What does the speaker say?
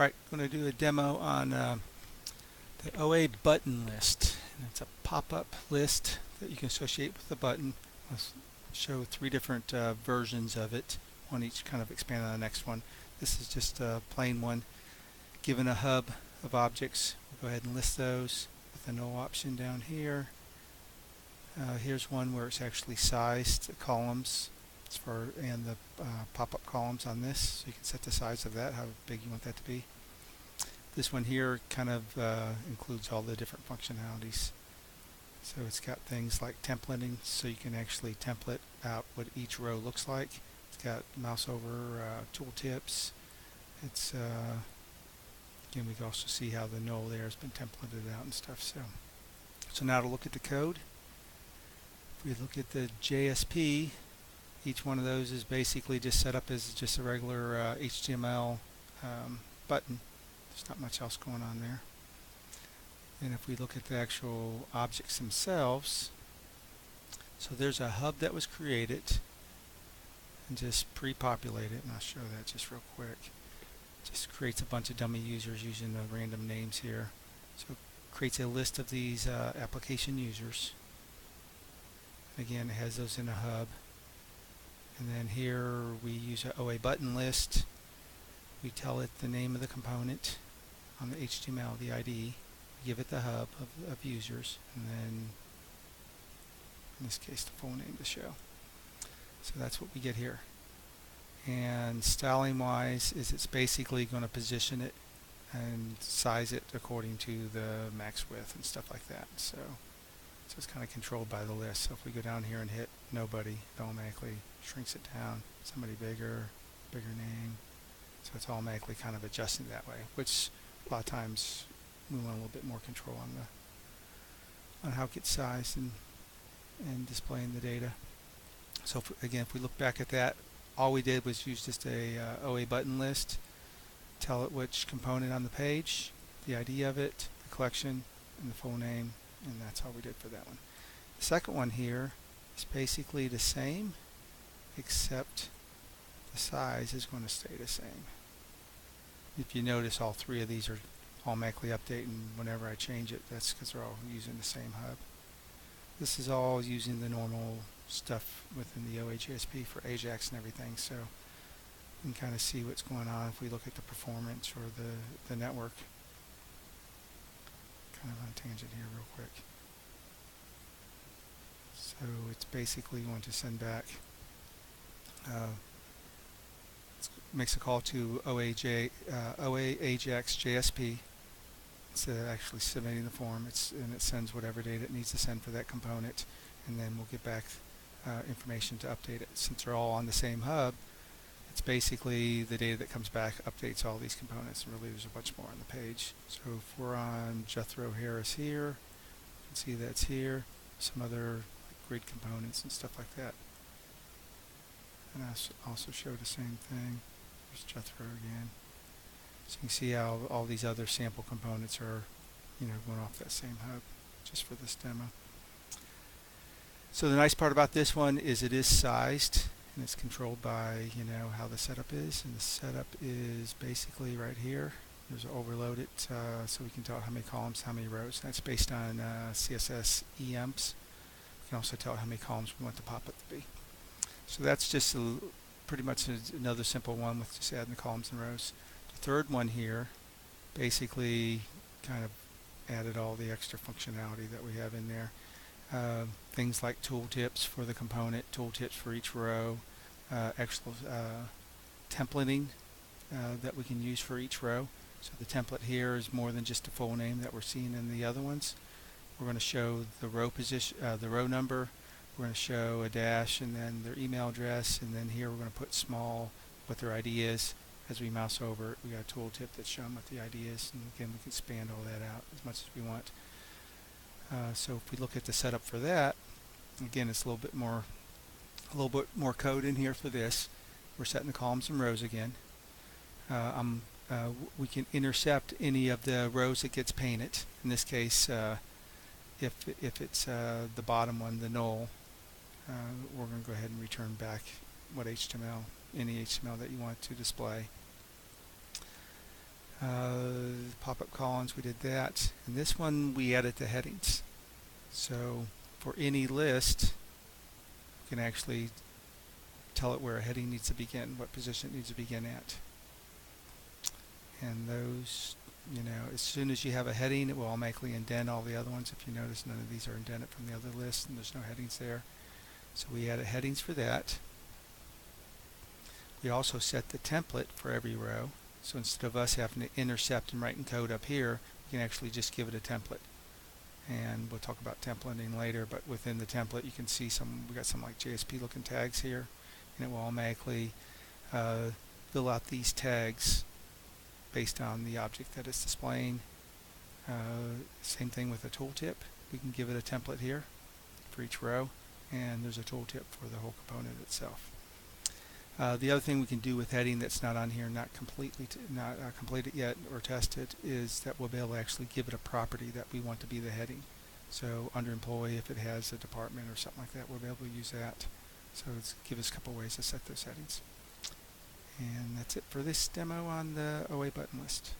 Alright, I'm going to do a demo on the OAButtonList. And it's a pop-up list that you can associate with the button. I'll show three different versions of it, one each kind of expand on the next one. This is just a plain one. Given a hub of objects, we'll go ahead and list those with the null option down here. Here's one where it's actually sized the columns and the pop-up columns on this, so you can set the size of that, how big you want that to be. This one here kind of includes all the different functionalities. So it's got things like templating, so you can actually template out what each row looks like. It's got mouse over tooltips. It's again, we can also see how the null there has been templated out and stuff. So now to look at the code. If we look at the JSP, each one of those is basically just set up as just a regular HTML button. There's not much else going on there. And if we look at the actual objects themselves, so there's a hub that was created and just pre-populated, and I'll show that just real quick. Just creates a bunch of dummy users using the random names here. So it creates a list of these application users. Again, it has those in a hub. And then here we use an OAButtonList. We tell it the name of the component on the HTML, the ID. We give it the hub of users, and then in this case the full name to show. So that's what we get here. And styling wise is it's basically going to position it and size it according to the max width and stuff like that. So it's kind of controlled by the list. So if we go down here and hit nobody, it automatically shrinks it down. Somebody bigger name. So it's automatically kind of adjusting that way, which a lot of times we want a little bit more control on how it gets sized and displaying the data. So if we look back at that, all we did was use just a OAButtonList, tell it which component on the page, the ID of it, the collection, and the full name, and that's all we did for that one. The second one here is basically the same, except the size is going to stay the same. If you notice, all three of these are automatically updating whenever I change it. That's because they're all using the same hub. This is all using the normal stuff within the oajsp for Ajax and everything, so you can kind of see what's going on if we look at the performance or the network. Kind of on tangent here real quick. So it's basically going to send back makes a call to OA Ajax JSP instead of actually submitting the form. And it sends whatever data it needs to send for that component, and then we'll get back information to update it. Since they're all on the same hub, it's basically the data that comes back updates all these components, and really there's a bunch more on the page. So if we're on Jethro Harris here, you can see that's here, some other grid components and stuff like that. And I also show the same thing. There's Jethro again. So you can see how all these other sample components are, going off that same hub, just for this demo. So the nice part about this one is it is sized, and it's controlled by, how the setup is. And the setup is basically right here. There's an overload it, so we can tell how many columns, how many rows. That's based on CSS EMPs. We can also tell how many columns we want the pop-up to be. So that's just pretty much another simple one with just adding the columns and rows. The third one here basically kind of added all the extra functionality that we have in there. Things like tooltips for the component, tooltips for each row, actual templating that we can use for each row. So the template here is more than just a full name that we're seeing in the other ones. We're going to show the row position, the row number. We're going to show a dash and then their email address, and then here we're going to put small what their ID is. As we mouse over it, we got a tooltip that's showing what the ID is, and again we can expand all that out as much as we want. So if we look at the setup for that, again it's a little bit more code in here for this. We're setting the columns and rows again. We can intercept any of the rows that gets painted. In this case, if it's the bottom one, the null, we're going to go ahead and return back what HTML, any HTML that you want to display. Pop-up columns, we did that. And this one we added the headings. So for any list, you can actually tell it where a heading needs to begin, what position it needs to begin at. And those, as soon as you have a heading, it will automatically indent all the other ones. If you notice, none of these are indented from the other lists, and there's no headings there. So we added headings for that. We also set the template for every row. So instead of us having to intercept and writing code up here, we can actually just give it a template. And we'll talk about templating later, but within the template you can see we got some like JSP looking tags here, and it will automatically fill out these tags based on the object that it's displaying. Same thing with a tooltip. We can give it a template here for each row, and there's a tooltip for the whole component itself. The other thing we can do with heading that's not on here, not completed yet or tested, is that we'll be able to actually give it a property that we want to be the heading. So under employee, if it has a department or something like that, we'll be able to use that. So give us a couple ways to set those settings. And that's it for this demo on the OA button list.